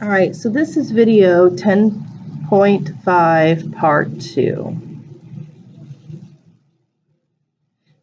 All right, so this is video 10.5 part 2.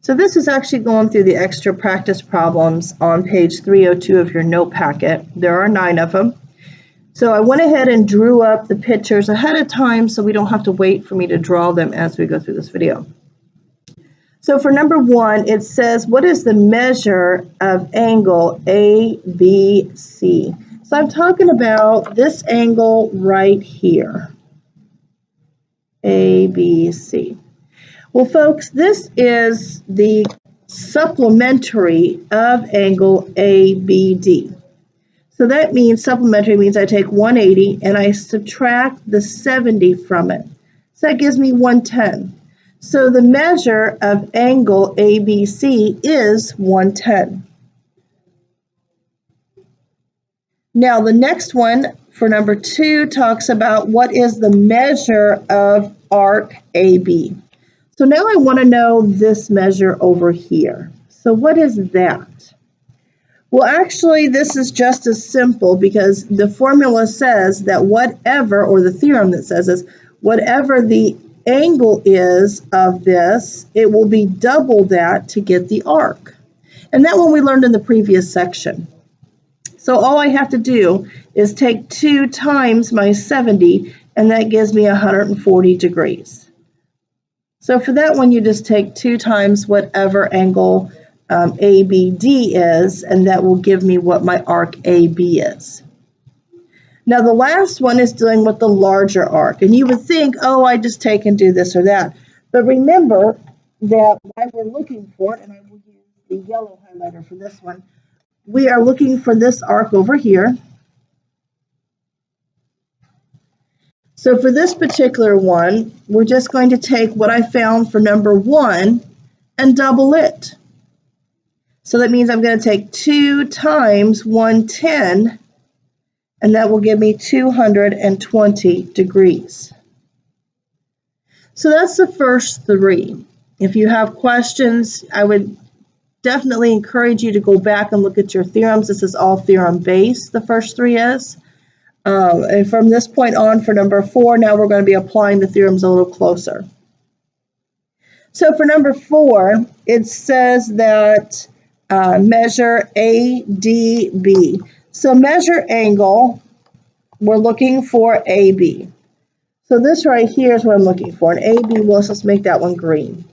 So this is actually going through the extra practice problems on page 302 of your note packet. There are 9 of them. So I went ahead and drew up the pictures ahead of time so we don't have to wait for me to draw them as we go through this video. So for number 1, it says, what is the measure of angle ABC? So I'm talking about this angle right here, ABC. Well, folks, this is the supplementary of angle ABD. So that means supplementary means I take 180 and I subtract the 70 from it. So that gives me 110. So the measure of angle ABC is 110. Now the next one for number 2 talks about what is the measure of arc AB. So now I want to know this measure over here. So what is that? Well, actually, this is just as simple because the formula says that whatever, or the theorem that says is, whatever the angle is of this, it will be double that to get the arc. And that one we learned in the previous section. So all I have to do is take 2 times my 70, and that gives me 140 degrees. So for that one, you just take 2 times whatever angle ABD is, and that will give me what my arc AB is. Now the last one is dealing with the larger arc, and you would think, oh, I just take and do this or that. But remember that what we're looking for, and I will use the yellow highlighter for this one, we are looking for this arc over here. So for this particular one, we're just going to take what I found for number 1 and double it. So that means I'm going to take 2 times 110, and that will give me 220 degrees. So that's the first 3. If you have questions, I would definitely encourage you to go back and look at your theorems. This is all theorem based, the first 3 is. And from this point on for number 4, now we're going to be applying the theorems a little closer. So for number 4, it says that measure ADB. So measure angle, we're looking for AB. So this right here is what I'm looking for. And AB, well, let's make that one green.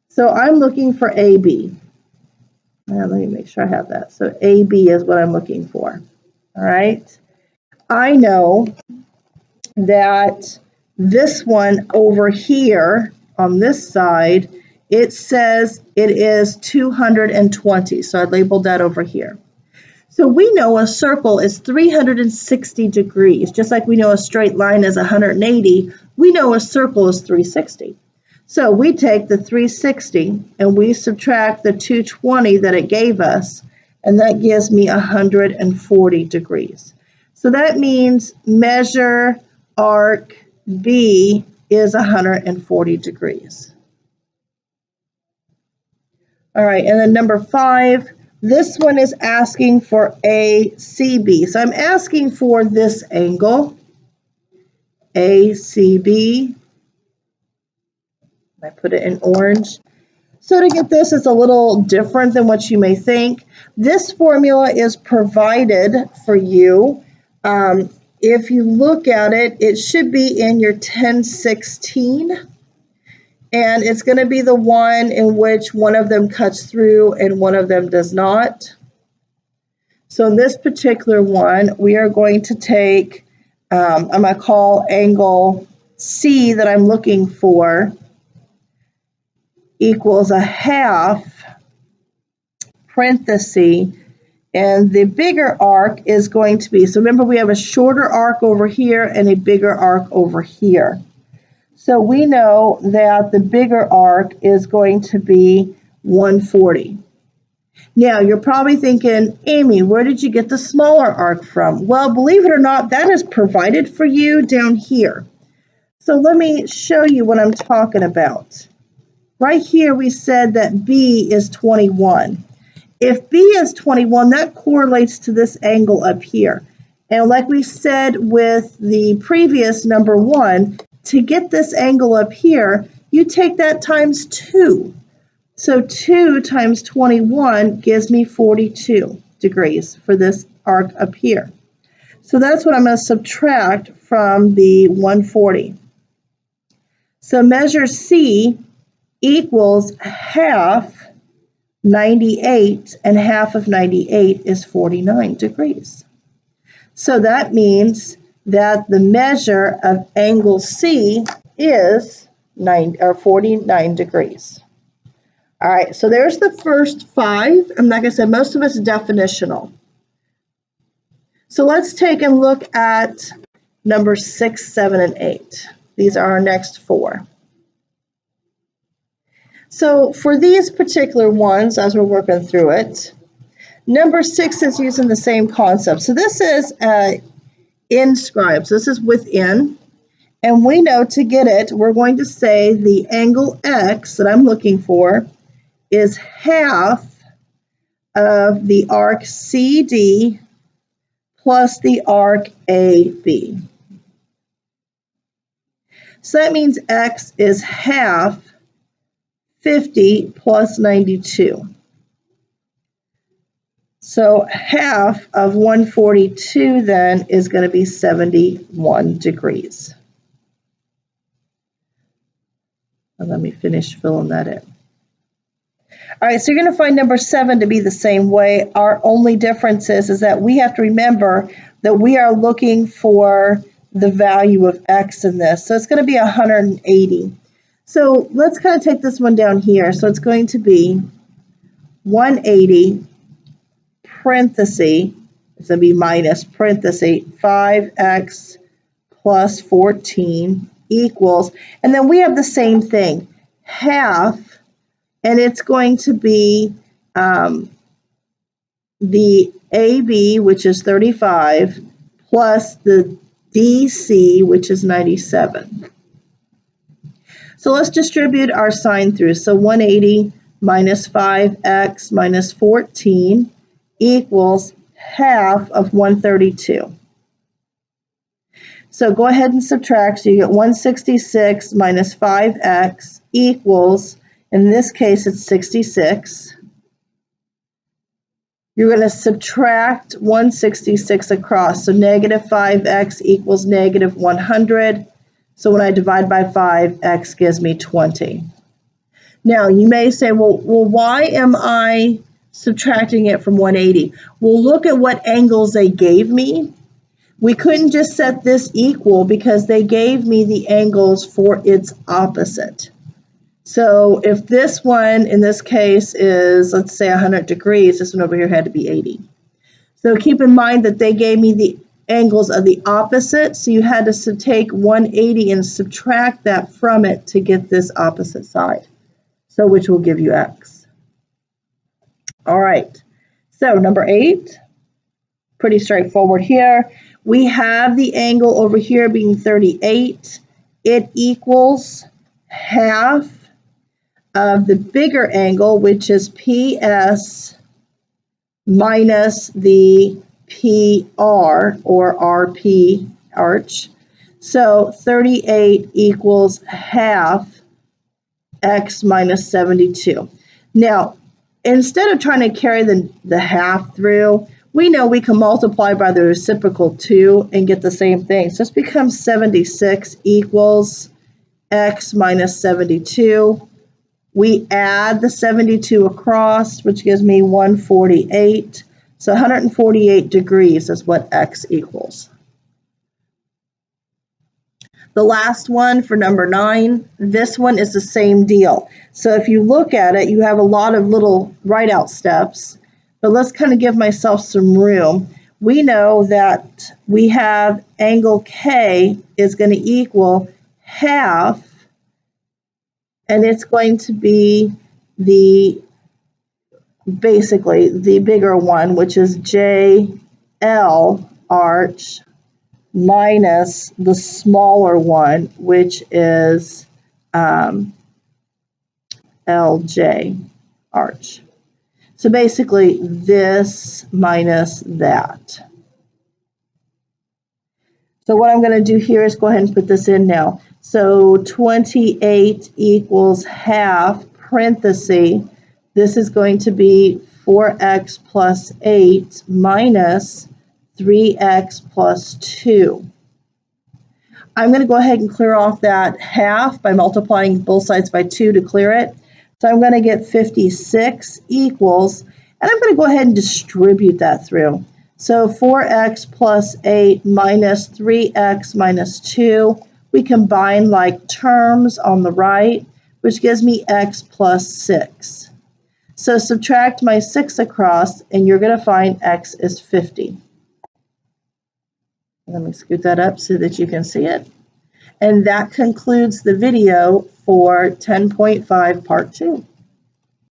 So I'm looking for AB. Now, let me make sure I have that. So AB is what I'm looking for. All right. I know that this one over here on this side, it says it is 220. So I labeled that over here. So we know a circle is 360 degrees. Just like we know a straight line is 180, we know a circle is 360. So we take the 360 and we subtract the 220 that it gave us, and that gives me 140 degrees. So that means measure arc B is 140 degrees. All right, and then number 5, this one is asking for ACB. So I'm asking for this angle, ACB. I put it in orange. So to get this, it's a little different than what you may think. This formula is provided for you. If you look at it, it should be in your 1016. And it's going to be the one in which one of them cuts through and one of them does not. So in this particular one, we are going to take, I'm going to call angle C that I'm looking for equals a half parenthesis, and the bigger arc is going to be, so remember we have a shorter arc over here and a bigger arc over here. So we know that the bigger arc is going to be 140. Now you're probably thinking, Amy, where did you get the smaller arc from? Well, believe it or not, that is provided for you down here. So let me show you what I'm talking about. Right here we said that B is 21. If B is 21, that correlates to this angle up here. And like we said with the previous number 1, to get this angle up here, you take that times 2. So 2 times 21 gives me 42 degrees for this arc up here. So that's what I'm going to subtract from the 140. So measure C equals half 98, and half of 98 is 49 degrees. So that means that the measure of angle C is 49 degrees. All right, so there's the first 5, and like I said, most of it's definitional. So let's take a look at number 6, 7, and 8. These are our next 4. So for these particular ones, as we're working through it, number 6 is using the same concept. So this is inscribed. So this is within. And we know to get it, we're going to say the angle X that I'm looking for is half of the arc CD plus the arc AB. So that means X is half 50 plus 92. So half of 142 then is going to be 71 degrees. And let me finish filling that in. All right, so you're going to find number 7 to be the same way. Our only difference is that we have to remember that we are looking for the value of X in this. So it's going to be 180. So let's kind of take this one down here. So it's going to be 180 parenthesis, it's going to be minus parenthesis 5x plus 14 equals, and then we have the same thing, half, and it's going to be the AB, which is 35, plus the DC, which is 97. So let's distribute our sign through. So 180 minus 5x minus 14 equals half of 132. So go ahead and subtract. So you get 166 minus 5x equals, in this case, it's 66. You're going to subtract 166 across. So negative 5x equals negative 100. So when I divide by 5, x gives me 20. Now, you may say, well, why am I subtracting it from 180? Well, look at what angles they gave me. We couldn't just set this equal because they gave me the angles for its opposite. So if this one, in this case, is, let's say, 100 degrees, this one over here had to be 80. So keep in mind that they gave me the angles of the opposite, so you had to take 180 and subtract that from it to get this opposite side, so which will give you x. All right, so number 8, pretty straightforward here. We have the angle over here being 38. It equals half of the bigger angle, which is PS minus the PR or RP arch. So 38 equals half x minus 72. Now, instead of trying to carry the half through, we know we can multiply by the reciprocal 2 and get the same thing. So this becomes 76 equals x minus 72. We add the 72 across, which gives me 148. So 148 degrees is what x equals. The last one for number 9, this one is the same deal. So if you look at it, you have a lot of little write-out steps, but let's kind of give myself some room. We know that we have angle K is going to equal half, and it's going to be basically the bigger one, which is JL arch minus the smaller one, which is LJ arch. So basically this minus that. So what I'm going to do here is go ahead and put this in now. So 28 equals half, parenthesis, this is going to be 4x plus 8 minus 3x plus 2. I'm going to go ahead and clear off that half by multiplying both sides by 2 to clear it. So I'm going to get 56 equals, and I'm going to go ahead and distribute that through. So 4x plus 8 minus 3x minus 2. We combine like terms on the right, which gives me x plus 6. So subtract my 6 across, and you're going to find x is 50. Let me scoot that up so that you can see it. And that concludes the video for 10.5 part 2.